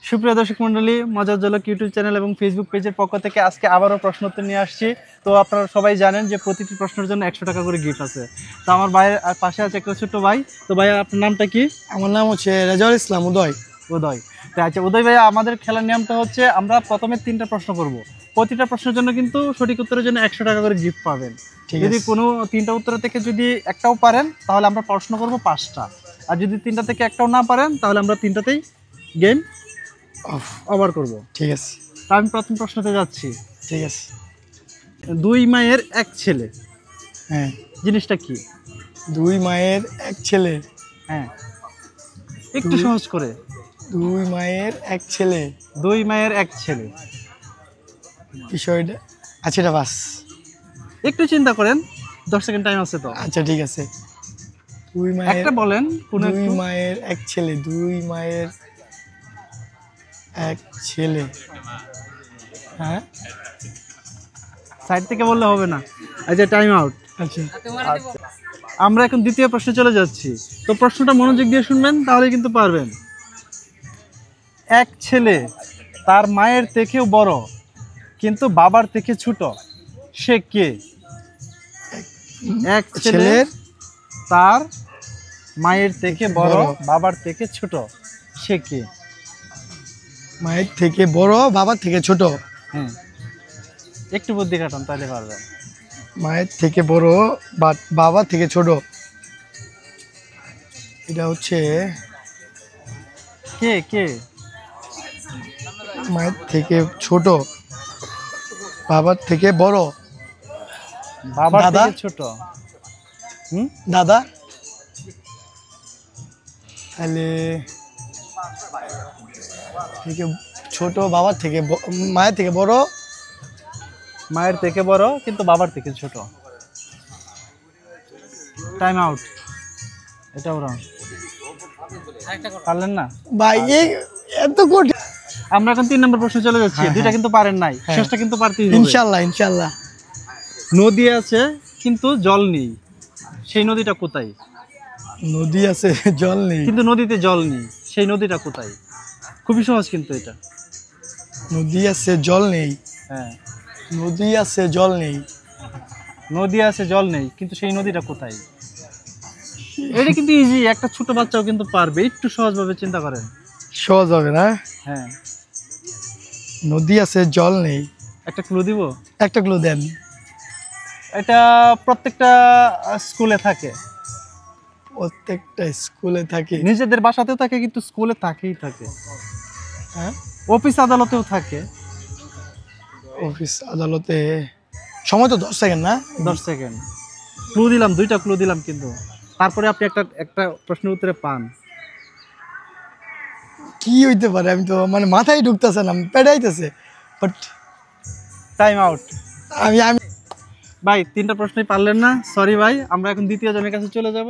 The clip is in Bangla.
সুপ্রিয় দর্শক মণ্ডলী, মজার জলক ইউটিউব চ্যানেল এবং ফেসবুক পেজের পক্ষ থেকে আজকে আবারও প্রশ্নোত্তর নিয়ে আসছি। তো আপনারা সবাই জানেন যে প্রতিটি প্রশ্নের জন্য 100 টাকা করে গিফট আছে। তো আমার ভাইয়ের পাশে আছে একটা ছোট্ট ভাই। তো ভাইয়া, আপনার নামটা কি? আমার নাম হচ্ছে রেজাউল ইসলাম উদয়। উদয়। তো আচ্ছা উদয় ভাইয়া, আমাদের খেলার নিয়মটা হচ্ছে আমরা প্রথমে 3টা প্রশ্ন করব। প্রতিটা প্রশ্নের জন্য কিন্তু সঠিক উত্তরের জন্য 100 টাকা করে গিফট পাবেন। যদি কোনো 3টা উত্তর থেকে যদি একটাও পারেন তাহলে আমরা প্রশ্ন করব 5টা, আর যদি 3টা থেকে একটাও না পারেন তাহলে আমরা 3টাতেই গেম ওভার করব। ঠিক আছে, আমি প্রথম প্রশ্নতে যাচ্ছি। ঠিক আছে। 2 মায়ের এক ছেলে, হ্যাঁ, জিনিসটা কি? 2 মায়ের এক ছেলে। হ্যাঁ, একটু সহজ করে। 2 মায়ের এক ছেলে, 2 মায়ের এক ছেলে বিষয়টা আচ্ছা, এটা বাস একটু চিন্তা করেন, 10 সেকেন্ড টাইম আছে তো। আচ্ছা, ঠিক আছে। 2 মায়ের একটা বলেন কোন 2 একটু। মায়ের এক ছেলে, 2 মায়ের এক ছেলে। হ্যাঁ, সাইড থেকে বললে হবে না। আচ্ছা, টাইম আউট। আচ্ছা। আমরা এখন দ্বিতীয় প্রশ্নে চলে যাচ্ছি। তো প্রশ্নটা মনোযোগ দিয়ে শুনবেন, তাহলে কিন্তু পারবেন। এক ছেলে তার মায়ের থেকেও বড় কিন্তু বাবার থেকে ছোট, সে কে? এক ছেলের তার মায়ের থেকে বড়, বাবার থেকে ছোট, সে কে? মায়ের থেকে বড়, বাবার থেকে ছোট। হ্যাঁ, একটু বুদ্ধি খাটান তাহলে পারবেন। মায়ের থেকে বড়, বাবা থেকে ছোট। এটা হচ্ছে কে কে? মায়ের থেকে ছোট, বাবার থেকে বড়, বাবার দাদা? থেকে ছোট। দাদা। তাহলে থেকে ছোট, বাবার থেকে মায়ের থেকে বড়, মায়ের থেকে বড় কিন্তু বাবার থেকে ছোট। Time out. এটাও রং। পারলেন না ভাই, এত কঠিন। আমরা এখন 3 নম্বর প্রশ্নে চলে যাচ্ছি। 2টা কিন্তু পারেন নাই, শেষটা কিন্তু পারতেই হবে। ইনশাআল্লাহ, ইনশাআল্লাহ। নদী আছে কিন্তু জল নেই, সেই নদীটা কোথায়? নদী আছে, জল নেই, কিন্তু নদীতে জল নেই, সেই নদীটা কোথায়? খুবই সহজ কিন্তু এটা। নদী আছে, জল নেই। হ্যাঁ, নদী আছে, জল নেই। নদী আছে জল নেই কিন্তু সেই নদীটা কোথায়? এটা কিন্তু ইজি, একটা ছোট বাচ্চাও কিন্তু পারবে। একটু সহজভাবে চিন্তা করেন। সহজ হবে না? হ্যাঁ, নদী আছে, জল নেই। একটা ক্লু দিব। একটা ক্লু দেন। এটা প্রত্যেকটা স্কুলে থাকে। প্রত্যেকটা স্কুলে থাকে। নিজেদের বাসাতেও থাকে কিন্তু স্কুলে থাকেই থাকে। হ্যাঁ, অফিস আদালতেও থাকে। অফিস আদালতে। সময় তো 10 সেকেন্ড না? 10 সেকেন্ড। ক্লু দিলাম, 2টা ক্লু দিলাম কিন্তু তারপরে আপনি একটা প্রশ্নের উত্তরে পান। কি হইতে পারে? আমি তো মাথায় ঢুকতেছে না, পেটাইতেছে। But time out. আমি ভাই 3টা প্রশ্নই পারলেন না, সরি ভাই। আমরা এখন দ্বিতীয় জনের কাছে চলে যাব।